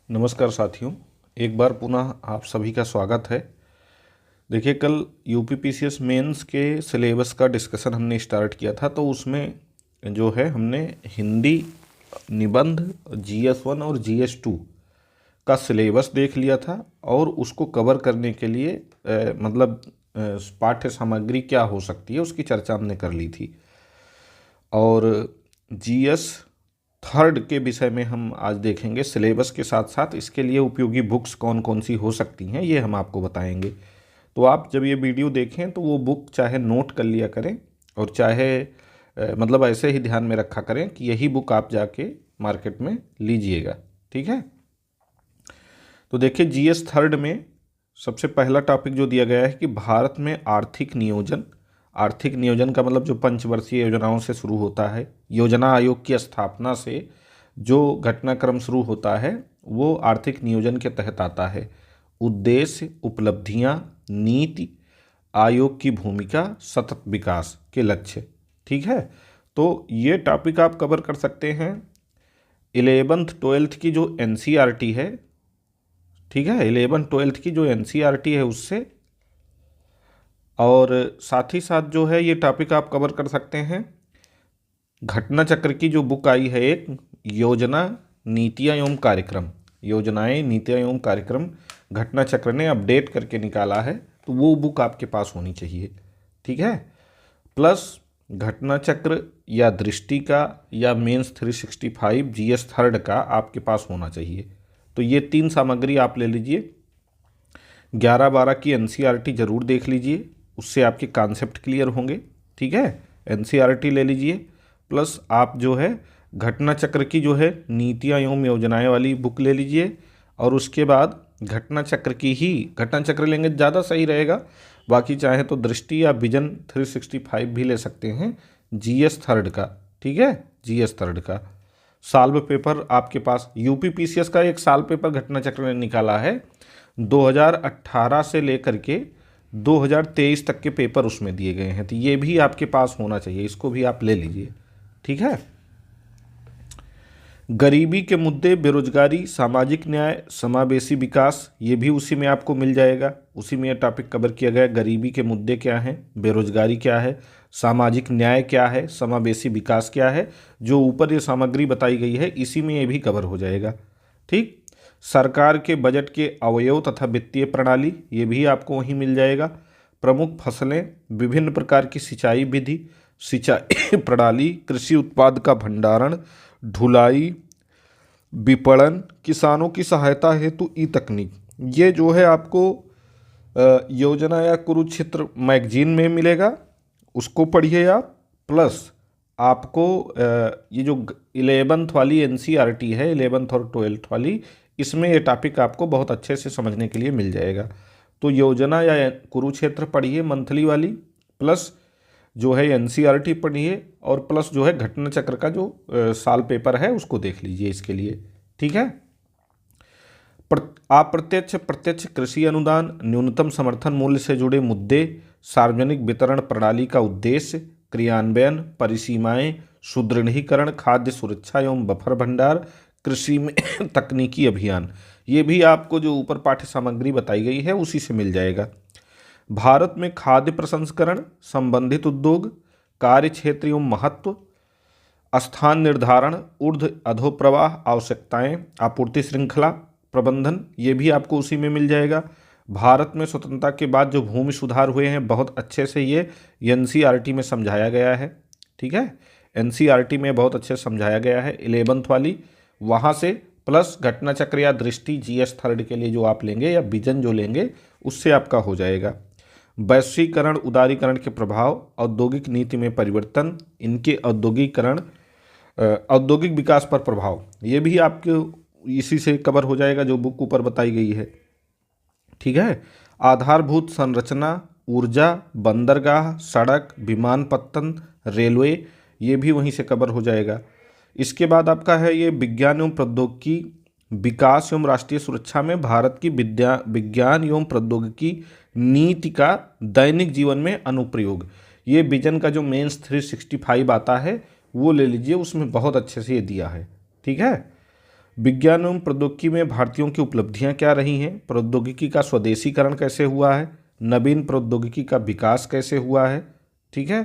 नमस्कार साथियों, एक बार पुनः आप सभी का स्वागत है। देखिए, कल यूपीपीसीएस मेंस के सिलेबस का डिस्कशन हमने स्टार्ट किया था, तो उसमें जो है हमने हिंदी निबंध GS1 और GS2 का सिलेबस देख लिया था और उसको कवर करने के लिए पाठ्य सामग्री क्या हो सकती है उसकी चर्चा हमने कर ली थी। और GS थर्ड के विषय में हम आज देखेंगे। सिलेबस के साथ साथ इसके लिए उपयोगी बुक्स कौन कौन सी हो सकती हैं ये हम आपको बताएंगे। तो आप जब ये वीडियो देखें तो वो बुक चाहे नोट कर लिया करें और चाहे ऐसे ही ध्यान में रखा करें कि यही बुक आप जाके मार्केट में लीजिएगा। ठीक है। तो देखिए, GS थर्ड में सबसे पहला टॉपिक जो दिया गया है कि भारत में आर्थिक नियोजन। आर्थिक नियोजन का मतलब जो पंचवर्षीय योजनाओं से शुरू होता है, योजना आयोग की स्थापना से जो घटनाक्रम शुरू होता है वो आर्थिक नियोजन के तहत आता है। उद्देश्य, उपलब्धियां, नीति, आयोग की भूमिका, सतत विकास के लक्ष्य। ठीक है। तो ये टॉपिक आप कवर कर सकते हैं 11th-12th की जो NCERT है। ठीक है, 11th-12th की जो NCERT है उससे, और साथ ही साथ जो है ये टॉपिक आप कवर कर सकते हैं घटना चक्र की जो बुक आई है, एक योजना नीतियाँ एवं कार्यक्रम, योजनाएं नीतियाँ एवं कार्यक्रम घटना चक्र ने अपडेट करके निकाला है, तो वो बुक आपके पास होनी चाहिए। ठीक है। प्लस घटना चक्र या दृष्टि का या मेंस 365 GS थर्ड का आपके पास होना चाहिए। तो ये 3 सामग्री आप ले लीजिए। 11-12 की NCERT जरूर देख लीजिए, उससे आपके कॉन्सेप्ट क्लियर होंगे। ठीक है, NCERT ले लीजिए। प्लस आप जो है घटना चक्र की जो है नीतियाँ एवं योजनाएं वाली बुक ले लीजिए, और उसके बाद घटना चक्र की ही घटना चक्र लेंगे ज़्यादा सही रहेगा। बाकी चाहे तो दृष्टि या विजन 365 भी ले सकते हैं GS थर्ड का। ठीक है, GS थर्ड का साल्व पेपर आपके पास, यूपीपीसीएस का एक साल पेपर घटना चक्र ने निकाला है। 2018 से लेकर के 2023 तक के पेपर उसमें दिए गए हैं, तो ये भी आपके पास होना चाहिए, इसको भी आप ले लीजिए। ठीक है। गरीबी के मुद्दे, बेरोजगारी, सामाजिक न्याय, समावेशी विकास, ये भी उसी में आपको मिल जाएगा। उसी में ये टॉपिक कवर किया गया। गरीबी के मुद्दे क्या हैं, बेरोजगारी क्या है, सामाजिक न्याय क्या है, समावेशी विकास क्या है, जो ऊपर ये सामग्री बताई गई है इसी में ये भी कवर हो जाएगा। ठीक। सरकार के बजट के अवयव तथा वित्तीय प्रणाली, ये भी आपको वहीं मिल जाएगा। प्रमुख फसलें, विभिन्न प्रकार की सिंचाई विधि, सिंचाई प्रणाली, कृषि उत्पाद का भंडारण, ढुलाई, विपणन, किसानों की सहायता हेतु ई तकनीक, ये जो है आपको योजना या कुरुक्षेत्र मैगजीन में मिलेगा, उसको पढ़िए आप। प्लस आपको ये जो 11th वाली NCERT है, 11th और 12th वाली, इसमें ये टॉपिक आपको बहुत अच्छे से समझने के लिए मिल जाएगा। तो योजना या कुरुक्षेत्र पढ़िए मंथली वाली, प्लस जो है NCERT पढ़िए, और प्लस जो है घटना चक्र का जो साल पेपर है उसको देख लीजिए इसके लिए। ठीक है। अप्रत्यक्ष प्रत्यक्ष कृषि अनुदान, न्यूनतम समर्थन मूल्य से जुड़े मुद्दे, सार्वजनिक वितरण प्रणाली का उद्देश्य, क्रियान्वयन, परिसीमाएं, सुदृढ़ीकरण, खाद्य सुरक्षा एवं बफर भंडार, कृषि में तकनीकी अभियान, ये भी आपको जो ऊपर पाठ्य सामग्री बताई गई है उसी से मिल जाएगा। भारत में खाद्य प्रसंस्करण संबंधित उद्योग, कार्य क्षेत्र एवं महत्व, स्थान निर्धारण, ऊर्ध्व अधोप्रवाह, आवश्यकताएं, आपूर्ति श्रृंखला प्रबंधन, ये भी आपको उसी में मिल जाएगा। भारत में स्वतंत्रता के बाद जो भूमि सुधार हुए हैं बहुत अच्छे से ये NCERT में समझाया गया है। ठीक है, NCERT में बहुत अच्छे से समझाया गया है 11th वाली, वहाँ से। प्लस घटना चक्र या दृष्टि GS थर्ड के लिए जो आप लेंगे या विजन जो लेंगे उससे आपका हो जाएगा। वैश्वीकरण, उदारीकरण के प्रभाव, औद्योगिक नीति में परिवर्तन, इनके औद्योगिकरण, औद्योगिक विकास पर प्रभाव, ये भी आपके इसी से कवर हो जाएगा जो बुक ऊपर बताई गई है। ठीक है। आधारभूत संरचना, ऊर्जा, बंदरगाह, सड़क, विमानपत्तन, रेलवे, ये भी वहीं से कवर हो जाएगा। इसके बाद आपका है ये विज्ञान एवं प्रौद्योगिकी, विकास एवं राष्ट्रीय सुरक्षा में भारत की विज्ञान एवं प्रौद्योगिकी नीति का दैनिक जीवन में अनुप्रयोग, ये विजन का जो मेंस 365 आता है वो ले लीजिए, उसमें बहुत अच्छे से ये दिया है। ठीक है। विज्ञान एवं प्रौद्योगिकी में भारतीयों की उपलब्धियां क्या रही हैं, प्रौद्योगिकी का स्वदेशीकरण कैसे हुआ है, नवीन प्रौद्योगिकी का विकास कैसे हुआ है, ठीक है,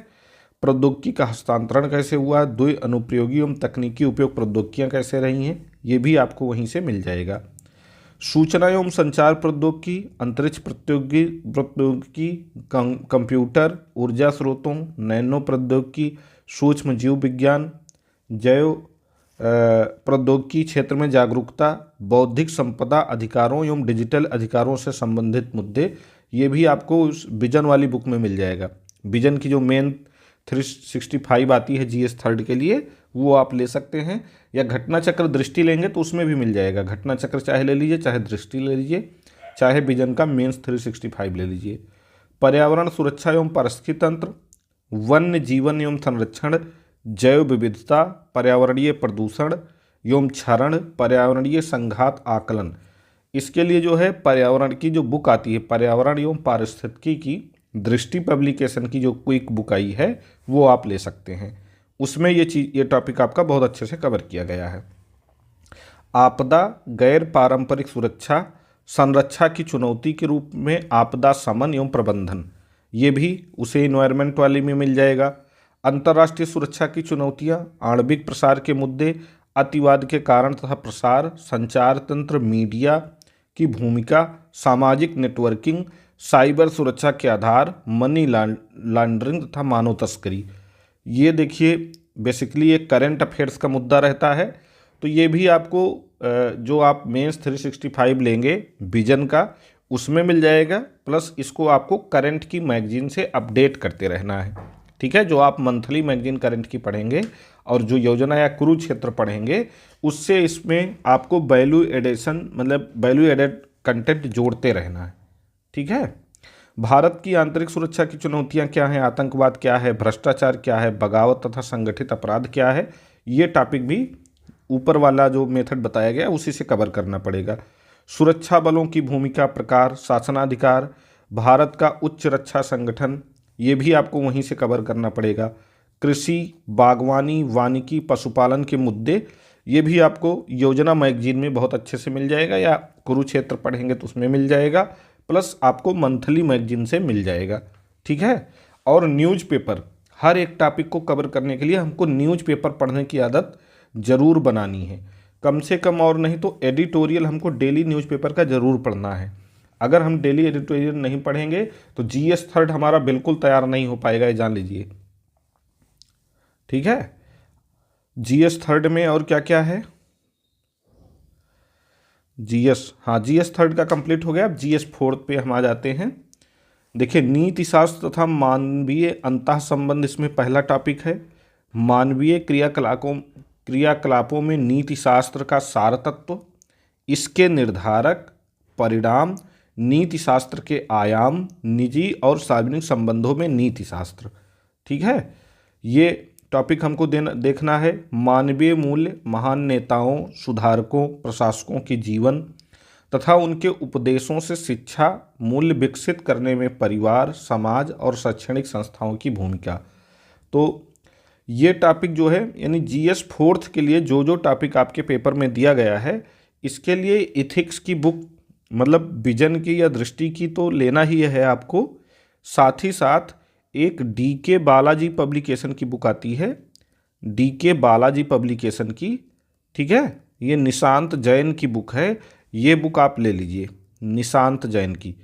प्रौद्योगिकी का हस्तांतरण कैसे हुआ है, द्वि अनुप्रयोगी एवं तकनीकी उपयोग प्रौद्योगिकियां कैसे रही हैं, ये भी आपको वहीं से मिल जाएगा। सूचना एवं संचार प्रौद्योगिकी, अंतरिक्ष प्रौद्योगिकी, कंप्यूटर, ऊर्जा स्रोतों, नैनो प्रौद्योगिकी, सूक्ष्म जीव विज्ञान, जैव प्रौद्योगिकी क्षेत्र में जागरूकता, बौद्धिक संपदा अधिकारों एवं डिजिटल अधिकारों से संबंधित मुद्दे, ये भी आपको उस विजन वाली बुक में मिल जाएगा। विजन की जो मेन 365 आती है जीएस थर्ड के लिए, वो आप ले सकते हैं, या घटना चक्र दृष्टि लेंगे तो उसमें भी मिल जाएगा। घटना चक्र चाहे ले लीजिए, चाहे दृष्टि ले लीजिए, चाहे विजन का मेंस 365 ले लीजिए। पर्यावरण सुरक्षा एवं पारिस्थितिकी तंत्र, वन्य जीवन एवं संरक्षण, जैव विविधता, पर्यावरणीय प्रदूषण एवं क्षरण, पर्यावरणीय संघात आकलन, इसके लिए जो है पर्यावरण की जो बुक आती है, पर्यावरण एवं पारिस्थितिकी की दृष्टि पब्लिकेशन की जो क्विक बुक आई है, वो आप ले सकते हैं। उसमें ये टॉपिक आपका बहुत अच्छे से कवर किया गया है। आपदा, गैर पारंपरिक सुरक्षा, संरक्षा की चुनौती के रूप में आपदा शमन एवं प्रबंधन, ये भी उसे इन्वायरमेंट वाले में मिल जाएगा। अंतर्राष्ट्रीय सुरक्षा की चुनौतियां, आणविक प्रसार के मुद्दे, अतिवाद के कारण तथा प्रसार, संचार तंत्र, मीडिया की भूमिका, सामाजिक नेटवर्किंग, साइबर सुरक्षा के आधार, मनी लॉन्ड्रिंग तथा मानव तस्करी। ये देखिए बेसिकली एक करंट अफेयर्स का मुद्दा रहता है, तो ये भी आपको जो आप मेंस 365 लेंगे विजन का, उसमें मिल जाएगा। प्लस इसको आपको करंट की मैगजीन से अपडेट करते रहना है, ठीक है। जो आप मंथली मैगजीन करंट की पढ़ेंगे और जो योजना या कुरुक्षेत्र पढ़ेंगे, उससे इसमें आपको वैल्यू एडिशन मतलब वैल्यू एडेड कंटेंट जोड़ते रहना है, ठीक है। भारत की आंतरिक सुरक्षा की चुनौतियां क्या हैं, आतंकवाद क्या है, भ्रष्टाचार क्या है, बगावत तथा संगठित अपराध क्या है, ये टॉपिक भी ऊपर वाला जो मेथड बताया गया उसी से कवर करना पड़ेगा। सुरक्षा बलों की भूमिका, प्रकार, शासनाधिकार, भारत का उच्च रक्षा संगठन, ये भी आपको वहीं से कवर करना पड़ेगा। कृषि, बागवानी, वानिकी, पशुपालन के मुद्दे, ये भी आपको योजना मैगजीन में बहुत अच्छे से मिल जाएगा, या कुरुक्षेत्र पढ़ेंगे तो उसमें मिल जाएगा। प्लस आपको मंथली मैगजीन से मिल जाएगा, ठीक है। और न्यूज़पेपर, हर एक टॉपिक को कवर करने के लिए हमको न्यूज़पेपर पढ़ने की आदत ज़रूर बनानी है, कम से कम और नहीं तो एडिटोरियल हमको डेली न्यूज़पेपर का ज़रूर पढ़ना है। अगर हम डेली एडिटोरियल नहीं पढ़ेंगे तो जीएस थर्ड हमारा बिल्कुल तैयार नहीं हो पाएगा, ये जान लीजिए, ठीक है। जीएस थर्ड में और क्या क्या है, जीएस थर्ड का कंप्लीट हो गया। अब जीएस फोर्थ पे हम आ जाते हैं। देखिए, नीति शास्त्र तथा मानवीय अंतः संबंध इसमें पहला टॉपिक है। मानवीय क्रियाकलापों में नीति शास्त्र का सार तत्व, इसके निर्धारक, परिणाम, नीति शास्त्र के आयाम, निजी और सार्वजनिक संबंधों में नीति शास्त्र, ठीक है। ये टॉपिक हमको देखना है। मानवीय मूल्य, महान नेताओं, सुधारकों, प्रशासकों के जीवन तथा उनके उपदेशों से शिक्षा मूल्य विकसित करने में परिवार, समाज और शैक्षणिक संस्थाओं की भूमिका। तो ये टॉपिक जो है, यानी जीएस फोर्थ के लिए जो जो टॉपिक आपके पेपर में दिया गया है, इसके लिए इथिक्स की बुक मतलब विजन की या दृष्टि की तो लेना ही है आपको। साथ ही साथ एक डीके बालाजी पब्लिकेशन की बुक आती है, डीके बालाजी पब्लिकेशन की, ठीक है। ये निशांत जैन की बुक है, ये बुक आप ले लीजिए, निशांत जैन की।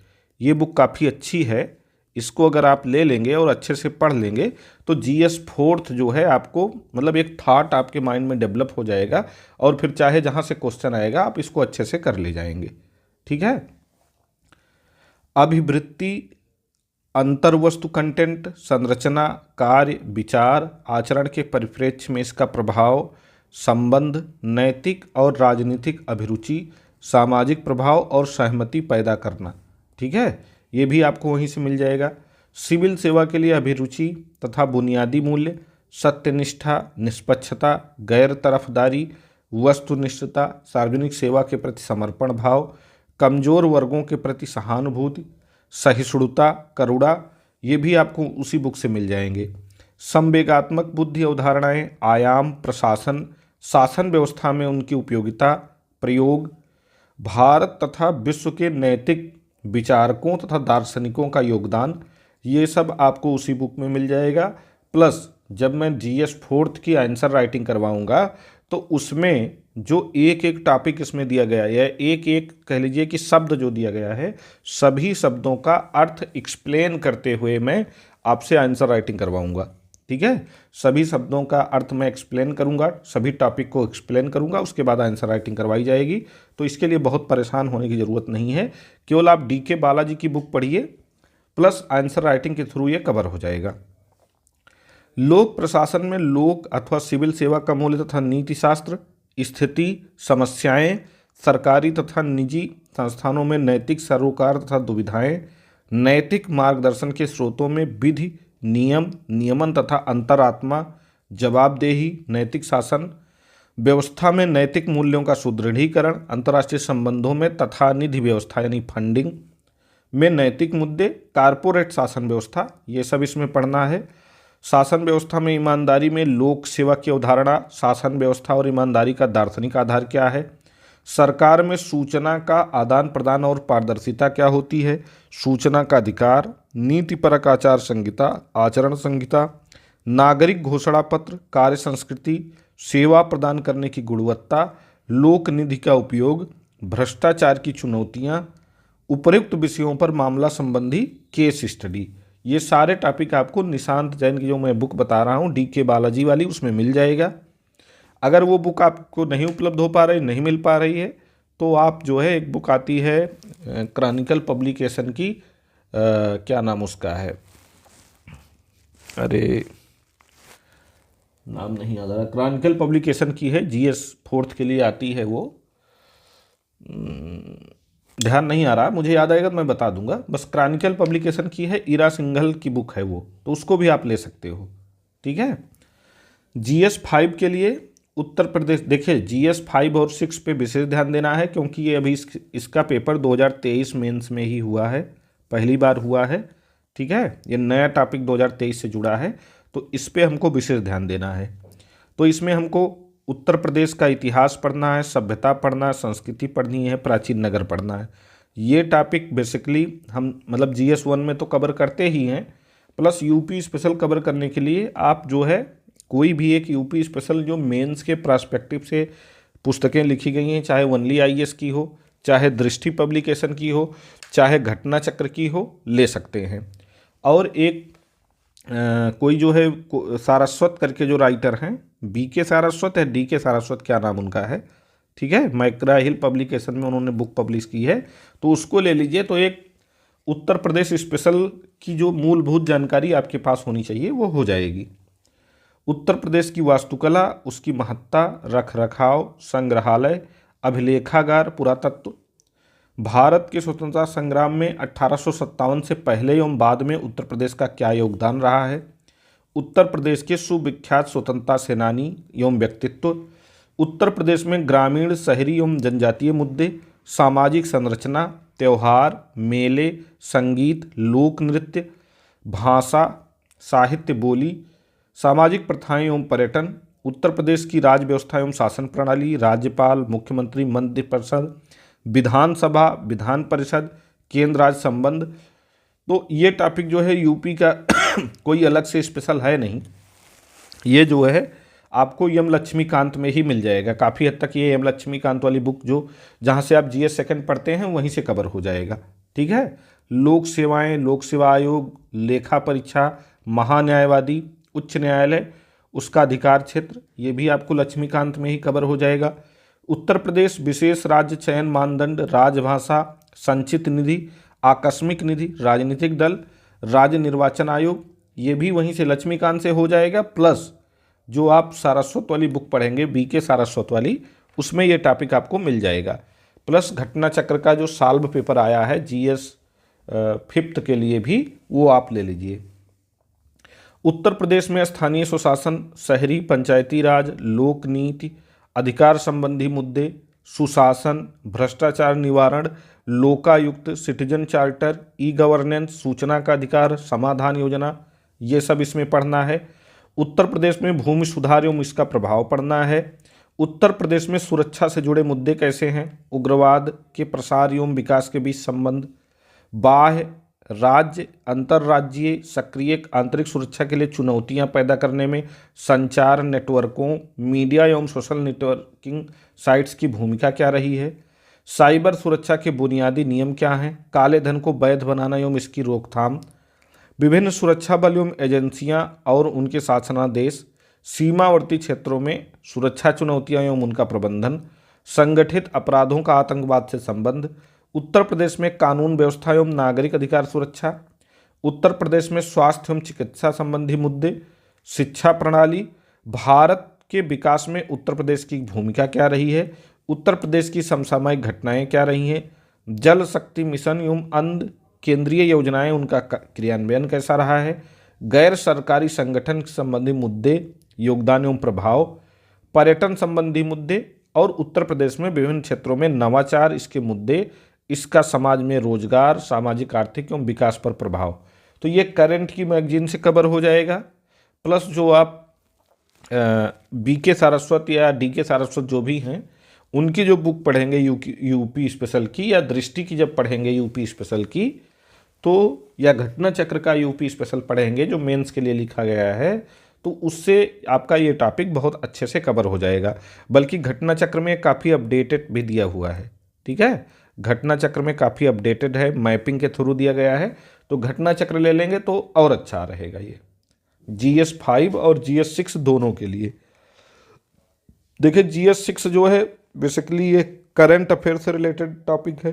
ये बुक काफ़ी अच्छी है, इसको अगर आप ले लेंगे और अच्छे से पढ़ लेंगे तो जीएस फोर्थ जो है आपको मतलब एक थॉट आपके माइंड में डेवलप हो जाएगा, और फिर चाहे जहाँ से क्वेश्चन आएगा आप इसको अच्छे से कर ले जाएंगे, ठीक है। अभिवृत्ति, अंतर्वस्तु कंटेंट, संरचना, कार्य, विचार, आचरण के परिप्रेक्ष्य में इसका प्रभाव, संबंध, नैतिक और राजनीतिक अभिरुचि, सामाजिक प्रभाव और सहमति पैदा करना, ठीक है। ये भी आपको वहीं से मिल जाएगा। सिविल सेवा के लिए अभिरुचि तथा बुनियादी मूल्य, सत्यनिष्ठा, निष्पक्षता, गैर तरफदारी, वस्तुनिष्ठता, सार्वजनिक सेवा के प्रति समर्पण भाव, कमजोर वर्गों के प्रति सहानुभूति, सहिष्णुता, करुणा, ये भी आपको उसी बुक से मिल जाएंगे। संवेगात्मक बुद्धि अवधारणाएं, आयाम, प्रशासन, शासन व्यवस्था में उनकी उपयोगिता, प्रयोग, भारत तथा विश्व के नैतिक विचारकों तथा दार्शनिकों का योगदान, ये सब आपको उसी बुक में मिल जाएगा। प्लस जब मैं जीएस फोर्थ की आंसर राइटिंग करवाऊंगा तो उसमें जो एक एक टॉपिक इसमें दिया गया है, या एक एक कह लीजिए कि शब्द जो दिया गया है, सभी शब्दों का अर्थ एक्सप्लेन करते हुए मैं आपसे आंसर राइटिंग करवाऊंगा। ठीक है, सभी शब्दों का अर्थ मैं एक्सप्लेन करूंगा, सभी टॉपिक को एक्सप्लेन करूंगा, उसके बाद आंसर राइटिंग करवाई जाएगी। तो इसके लिए बहुत परेशान होने की ज़रूरत नहीं है, केवल आप डीके बालाजी की बुक पढ़िए, प्लस आंसर राइटिंग के थ्रू ये कवर हो जाएगा। लोक प्रशासन में लोक अथवा सिविल सेवा का मूल्य तथा नीति शास्त्र, स्थिति, समस्याएं, सरकारी तथा निजी संस्थानों में नैतिक सरोकार तथा दुविधाएं, नैतिक मार्गदर्शन के स्रोतों में विधि, नियम, नियमन तथा अंतरात्मा, जवाबदेही, नैतिक शासन, व्यवस्था में नैतिक मूल्यों का सुदृढ़ीकरण, अंतर्राष्ट्रीय संबंधों में तथा निधि व्यवस्था यानी फंडिंग में नैतिक मुद्दे, कारपोरेट शासन व्यवस्था, ये सब इसमें पढ़ना है। शासन व्यवस्था में ईमानदारी में लोक सेवा की अवधारणा, शासन व्यवस्था और ईमानदारी का दार्शनिक आधार क्या है, सरकार में सूचना का आदान प्रदान और पारदर्शिता क्या होती है, सूचना का अधिकार, नीतिपरक आचार संहिता, आचरण संहिता, नागरिक घोषणा पत्र, कार्य संस्कृति, सेवा प्रदान करने की गुणवत्ता, लोक निधि का उपयोग, भ्रष्टाचार की चुनौतियाँ, उपयुक्त विषयों पर मामला संबंधी केस स्टडी, ये सारे टॉपिक आपको निशांत जैन की जो मैं बुक बता रहा हूँ डीके बालाजी वाली, उसमें मिल जाएगा। अगर वो बुक आपको नहीं उपलब्ध हो पा रही, नहीं मिल पा रही है, तो आप जो है एक बुक आती है क्रॉनिकल पब्लिकेशन की, क्या नाम उसका है, अरे नाम नहीं याद आ रहा, क्रॉनिकल पब्लिकेशन की है, जीएस फोर्थ के लिए आती है वो, ध्यान नहीं आ रहा, मुझे याद आएगा तो मैं बता दूंगा। बस क्रॉनिकल पब्लिकेशन की है, ईरा सिंघल की बुक है वो, तो उसको भी आप ले सकते हो। ठीक है, जीएस 5 के लिए उत्तर प्रदेश, देखिए जीएस 5 और 6 पे विशेष ध्यान देना है, क्योंकि ये अभी इसका पेपर 2023 मेंस में ही हुआ है, पहली बार हुआ है। ठीक है, ये नया टॉपिक 2023 से जुड़ा है, तो इस पे हमको विशेष ध्यान देना है। तो इसमें हमको उत्तर प्रदेश का इतिहास पढ़ना है, सभ्यता पढ़ना है, संस्कृति पढ़नी है, प्राचीन नगर पढ़ना है। ये टॉपिक बेसिकली हम मतलब जीएस 1 में तो कवर करते ही हैं, प्लस यूपी स्पेशल कवर करने के लिए आप जो है कोई भी एक यूपी स्पेशल जो मेंस के पर्सपेक्टिव से पुस्तकें लिखी गई हैं, चाहे ओनली आईएएस की हो, चाहे दृष्टि पब्लिकेशन की हो, चाहे घटना चक्र की हो, ले सकते हैं। और एक कोई जो है सारस्वत करके जो राइटर हैं, बीके सारस्वत है, डीके सारस्वत, क्या नाम उनका है, ठीक है, मैकग्रा हिल पब्लिकेशन में उन्होंने बुक पब्लिश की है, तो उसको ले लीजिए। तो एक उत्तर प्रदेश स्पेशल की जो मूलभूत जानकारी आपके पास होनी चाहिए वो हो जाएगी। उत्तर प्रदेश की वास्तुकला, उसकी महत्ता, रख रखाव, संग्रहालय, अभिलेखागार, पुरातत्व, भारत के स्वतंत्रता संग्राम में 1857 से पहले एवं बाद में उत्तर प्रदेश का क्या योगदान रहा है, उत्तर प्रदेश के सुविख्यात स्वतंत्रता सेनानी एवं व्यक्तित्व, उत्तर प्रदेश में ग्रामीण, शहरी एवं जनजातीय मुद्दे, सामाजिक संरचना, त्यौहार, मेले, संगीत, लोक नृत्य, भाषा, साहित्य, बोली, सामाजिक प्रथाएं एवं पर्यटन, उत्तर प्रदेश की राज्य व्यवस्था एवं शासन प्रणाली, राज्यपाल, मुख्यमंत्री, मंत्रिपरिषद, विधानसभा, विधान परिषद, केंद्र राज्य संबंध। तो ये टॉपिक जो है यूपी का कोई अलग से स्पेशल है नहीं, ये जो है आपको यम लक्ष्मीकांत में ही मिल जाएगा। काफ़ी हद तक ये यम लक्ष्मीकांत वाली बुक जो जहाँ से आप जीएस सेकंड पढ़ते हैं वहीं से कवर हो जाएगा। ठीक है, लोक सेवाएं, लोक सेवा आयोग, लेखा परीक्षा, महान्यायवादी, उच्च न्यायालय, उसका अधिकार क्षेत्र, ये भी आपको लक्ष्मीकांत में ही कवर हो जाएगा। उत्तर प्रदेश विशेष राज्य चयन मानदंड, राजभाषा, संचित निधि, आकस्मिक निधि, राजनीतिक दल, राज्य निर्वाचन आयोग, ये भी वहीं से लक्ष्मीकांत से हो जाएगा। प्लस जो आप सारस्वत वाली बुक पढ़ेंगे, बीके सारस्वत वाली, उसमें ये टॉपिक आपको मिल जाएगा। प्लस घटना चक्र का जो साल्व पेपर आया है जीएस 5th के लिए भी, वो आप ले लीजिए। उत्तर प्रदेश में स्थानीय स्वशासन, शहरी पंचायती राज, लोक नीति, अधिकार संबंधी मुद्दे, सुशासन, भ्रष्टाचार निवारण, Lokayukta, citizen charter, e governance, सूचना का अधिकार, समाधान योजना, ये सब इसमें पढ़ना है। उत्तर प्रदेश में भूमि सुधार एवं इसका प्रभाव पढ़ना है। उत्तर प्रदेश में सुरक्षा से जुड़े मुद्दे कैसे हैं, उग्रवाद के प्रसार एवं विकास के बीच संबंध, बाह्य राज्य अंतर्राज्यीय सक्रिय आंतरिक सुरक्षा के लिए चुनौतियां पैदा करने में संचार नेटवर्कों, मीडिया एवं सोशल नेटवर्किंग साइट्स की भूमिका क्या रही है, साइबर सुरक्षा के बुनियादी नियम क्या हैं, काले धन को वैध बनाना एवं इसकी रोकथाम, विभिन्न सुरक्षा बल एवं एजेंसियां और उनके शासनादेश, सीमावर्ती क्षेत्रों में सुरक्षा चुनौतियां एवं उनका प्रबंधन, संगठित अपराधों का आतंकवाद से संबंध, उत्तर प्रदेश में कानून व्यवस्था एवं नागरिक अधिकार सुरक्षा, उत्तर प्रदेश में स्वास्थ्य एवं चिकित्सा संबंधी मुद्दे, शिक्षा प्रणाली, भारत के विकास में उत्तर प्रदेश की भूमिका क्या रही है, उत्तर प्रदेश की समसामयिक घटनाएं क्या रही हैं, जल शक्ति मिशन एवं अन्य केंद्रीय योजनाएं उनका क्रियान्वयन कैसा रहा है, गैर सरकारी संगठन संबंधी मुद्दे, योगदान एवं प्रभाव, पर्यटन संबंधी मुद्दे और उत्तर प्रदेश में विभिन्न क्षेत्रों में नवाचार, इसके मुद्दे, इसका समाज में रोजगार, सामाजिक आर्थिक एवं विकास पर प्रभाव। तो ये करंट की मैगजीन से कवर हो जाएगा। प्लस जो आप बीके सारस्वत या डीके सारस्वत जो भी हैं उनकी जो बुक पढ़ेंगे यूपी स्पेशल की, या दृष्टि की जब पढ़ेंगे यूपी स्पेशल की, तो या घटना चक्र का यूपी स्पेशल पढ़ेंगे जो मेंस के लिए लिखा गया है, तो उससे आपका ये टॉपिक बहुत अच्छे से कवर हो जाएगा। बल्कि घटना चक्र में काफ़ी अपडेटेड भी दिया हुआ है, ठीक है, घटना चक्र में काफ़ी अपडेटेड है, मैपिंग के थ्रू दिया गया है, तो घटना चक्र ले लेंगे तो और अच्छा रहेगा ये GS5 और GS6 दोनों के लिए। देखिए GS6 जो है बेसिकली ये करंट अफेयर से रिलेटेड टॉपिक है,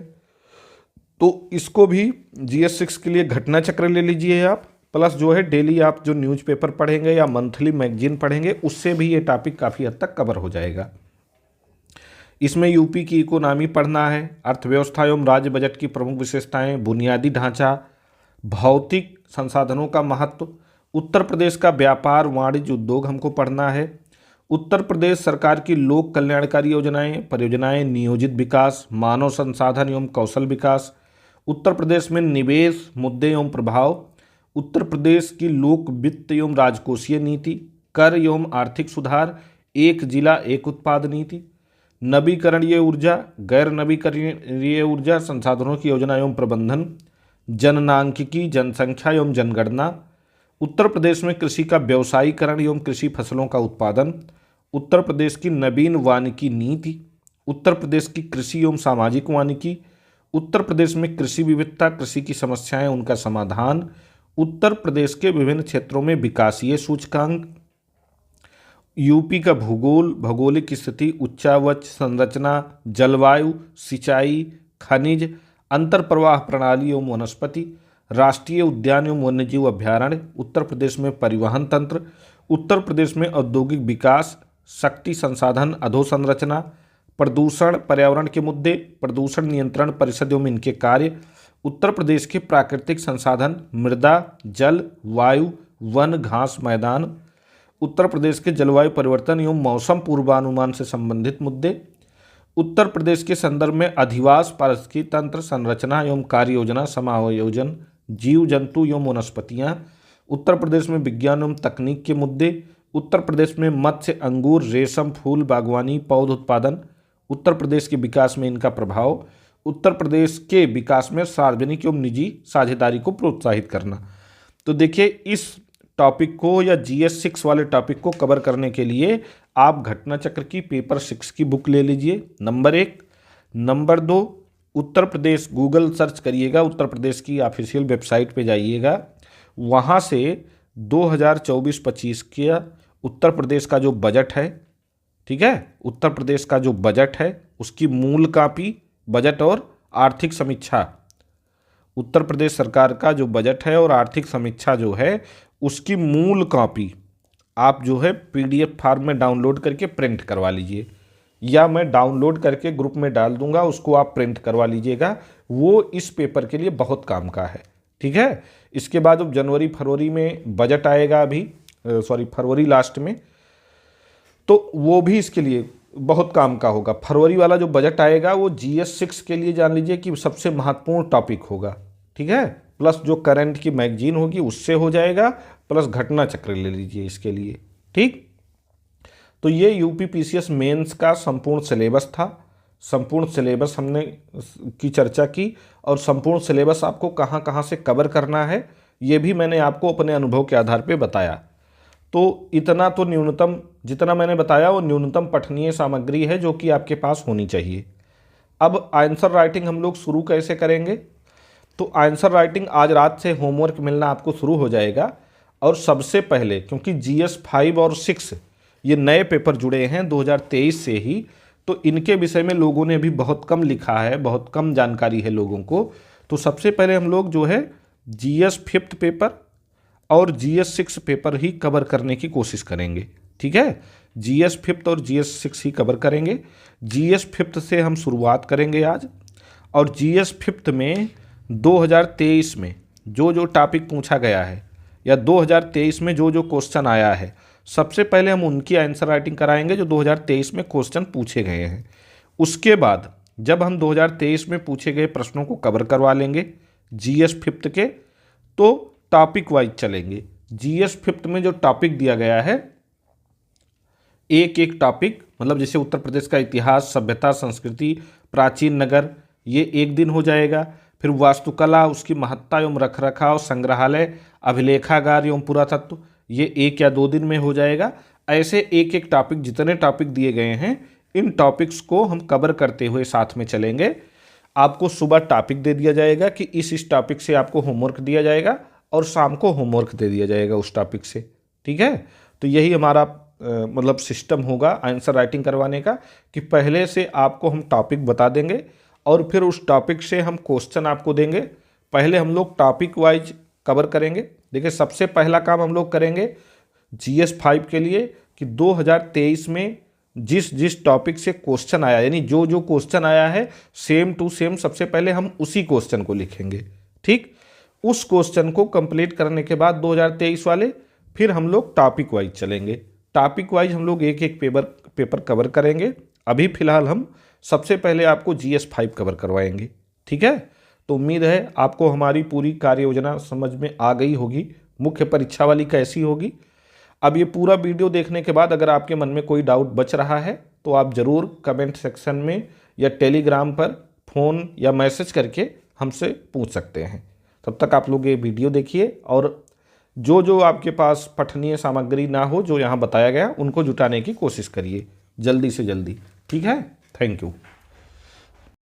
तो इसको भी GS6 के लिए घटना चक्र ले लीजिए आप, प्लस जो है डेली आप जो न्यूज़पेपर पढ़ेंगे या मंथली मैगजीन पढ़ेंगे उससे भी ये टॉपिक काफ़ी हद तक कवर हो जाएगा। इसमें यूपी की इकोनॉमी पढ़ना है, अर्थव्यवस्था एवं राज्य बजट की प्रमुख विशेषताएं, बुनियादी ढांचा, भौतिक संसाधनों का महत्व, उत्तर प्रदेश का व्यापार वाणिज्य उद्योग हमको पढ़ना है, उत्तर प्रदेश सरकार की लोक कल्याणकारी योजनाएं, परियोजनाएं, नियोजित विकास, मानव संसाधन एवं कौशल विकास, उत्तर प्रदेश में निवेश मुद्दे एवं प्रभाव, उत्तर प्रदेश की लोक वित्त एवं राजकोषीय नीति, कर एवं आर्थिक सुधार, एक जिला एक उत्पाद नीति, नवीकरणीय ऊर्जा, गैर नवीकरणीय ऊर्जा संसाधनों की योजना एवं प्रबंधन, जननांकिकी, जनसंख्या एवं जनगणना, उत्तर प्रदेश में कृषि का व्यवसायीकरण एवं कृषि फसलों का उत्पादन, उत्तर प्रदेश की नवीन वानिकी नीति, उत्तर प्रदेश की कृषि एवं सामाजिक वानिकी, उत्तर प्रदेश में कृषि विविधता, कृषि की समस्याएं उनका समाधान, उत्तर प्रदेश के विभिन्न क्षेत्रों में विकासीय सूचकांक, यूपी का भूगोल, भौगोलिक स्थिति, उच्चावच संरचना, जलवायु, सिंचाई, खनिज, अंतर प्रवाह प्रणाली एवं वनस्पति, राष्ट्रीय उद्यान एवं वन्यजीव अभ्यारण्य, उत्तर प्रदेश में परिवहन तंत्र, उत्तर प्रदेश में औद्योगिक विकास, शक्ति संसाधन अधोसंरचना, प्रदूषण, पर्यावरण के मुद्दे, प्रदूषण नियंत्रण परिषद एवं इनके कार्य, उत्तर प्रदेश के प्राकृतिक संसाधन, मृदा, जल, वायु, वन, घास मैदान, उत्तर प्रदेश के जलवायु परिवर्तन एवं मौसम पूर्वानुमान से संबंधित मुद्दे, उत्तर प्रदेश के संदर्भ में अधिवास, पारिस्थितिकी तंत्र, संरचना एवं कार्य योजना, समायोजन, जीव जंतु एवं वनस्पतियाँ, उत्तर प्रदेश में विज्ञान एवं तकनीक के मुद्दे, उत्तर प्रदेश में मत्स्य, अंगूर, रेशम, फूल, बागवानी, पौध उत्पादन, उत्तर प्रदेश के विकास में इनका प्रभाव, उत्तर प्रदेश के विकास में सार्वजनिक एवं निजी साझेदारी को प्रोत्साहित करना। तो देखिए इस टॉपिक को या GS6 वाले टॉपिक को कवर करने के लिए आप घटना चक्र की पेपर 6 की बुक ले लीजिए, number 1। Number 2, Uttar Pradesh Google search करिएगा, उत्तर प्रदेश की ऑफिशियल वेबसाइट पे जाइएगा, वहाँ से 2024-25 के उत्तर प्रदेश का जो बजट है, ठीक है, उत्तर प्रदेश का जो बजट है उसकी मूल कॉपी, बजट और आर्थिक समीक्षा, उत्तर प्रदेश सरकार का जो बजट है और आर्थिक समीक्षा जो है उसकी मूल कॉपी आप जो है PDF फॉर्म में डाउनलोड करके प्रिंट करवा लीजिए, या मैं डाउनलोड करके ग्रुप में डाल दूंगा, उसको आप प्रिंट करवा लीजिएगा, वो इस पेपर के लिए बहुत काम का है, ठीक है। इसके बाद अब जनवरी फरवरी में बजट आएगा, अभी फरवरी लास्ट में, तो वो भी इसके लिए बहुत काम का होगा। फरवरी वाला जो बजट आएगा वो GS6 के लिए जान लीजिए कि सबसे महत्वपूर्ण टॉपिक होगा, ठीक है। प्लस जो करंट की मैगजीन होगी उससे हो जाएगा, प्लस घटना चक्र ले लीजिए इसके लिए, ठीक। तो ये यूपीपीसीएस मेंस का संपूर्ण सिलेबस था। संपूर्ण सिलेबस हमने की चर्चा की और संपूर्ण सिलेबस आपको कहाँ कहाँ से कवर करना है ये भी मैंने आपको अपने अनुभव के आधार पे बताया। तो इतना तो न्यूनतम जितना मैंने बताया वो न्यूनतम पठनीय सामग्री है जो कि आपके पास होनी चाहिए। अब आंसर राइटिंग हम लोग शुरू कैसे करेंगे? तो आंसर राइटिंग आज रात से होमवर्क मिलना आपको शुरू हो जाएगा। और सबसे पहले क्योंकि GS 5 और 6 ये नए पेपर जुड़े हैं 2023 से ही, तो इनके विषय में लोगों ने भी बहुत कम लिखा है, बहुत कम जानकारी है लोगों को। तो सबसे पहले हम लोग जो है GS 5th पेपर और GS 6 पेपर ही कवर करने की कोशिश करेंगे। ठीक है, GS 5th और GS 6 ही कवर करेंगे। GS 5th से हम शुरुआत करेंगे आज। और GS 5th में 2023 में जो जो टॉपिक पूछा गया है या 2023 में जो जो क्वेश्चन आया है, सबसे पहले हम उनकी आंसर राइटिंग कराएंगे जो 2023 में क्वेश्चन पूछे गए हैं। उसके बाद जब हम 2023 में पूछे गए प्रश्नों को कवर करवा लेंगे GS 5th के, तो टॉपिक वाइज चलेंगे। GS 5th में जो टॉपिक दिया गया है, एक एक टॉपिक, मतलब जैसे उत्तर प्रदेश का इतिहास, सभ्यता, संस्कृति, प्राचीन नगर, ये एक दिन हो जाएगा। फिर वास्तुकला, उसकी महत्ता एवं रखरखाव, संग्रहालय, अभिलेखागार एवं पुरातत्व, ये 1 या 2 दिन में हो जाएगा। ऐसे एक एक टॉपिक, जितने टॉपिक दिए गए हैं, इन टॉपिक्स को हम कवर करते हुए साथ में चलेंगे। आपको सुबह टॉपिक दे दिया जाएगा कि इस टॉपिक से आपको होमवर्क दिया जाएगा और शाम को होमवर्क दे दिया जाएगा उस टॉपिक से। ठीक है, तो यही हमारा मतलब सिस्टम होगा आंसर राइटिंग करवाने का कि पहले से आपको हम टॉपिक बता देंगे और फिर उस टॉपिक से हम क्वेश्चन आपको देंगे। पहले हम लोग टॉपिक वाइज कवर करेंगे। देखिए, सबसे पहला काम हम लोग करेंगे GS 5 के लिए कि 2023 में जिस जिस टॉपिक से क्वेश्चन आया, यानी जो जो क्वेश्चन आया है सेम टू सेम, सबसे पहले हम उसी क्वेश्चन को लिखेंगे। ठीक, उस क्वेश्चन को कंप्लीट करने के बाद 2023 वाले फिर हम लोग टॉपिक वाइज चलेंगे। टॉपिक वाइज हम लोग एक एक पेपर कवर करेंगे। अभी फिलहाल हम सबसे पहले आपको GS 5 कवर करवाएंगे। ठीक है, तो उम्मीद है आपको हमारी पूरी कार्य योजना समझ में आ गई होगी, मुख्य परीक्षा वाली कैसी होगी। अब ये पूरा वीडियो देखने के बाद अगर आपके मन में कोई डाउट बच रहा है तो आप ज़रूर कमेंट सेक्शन में या टेलीग्राम पर फ़ोन या मैसेज करके हमसे पूछ सकते हैं। तब तक आप लोग ये वीडियो देखिए और जो जो आपके पास पठनीय सामग्री ना हो जो यहाँ बताया गया, उनको जुटाने की कोशिश करिए जल्दी से जल्दी। ठीक है, थैंक यू।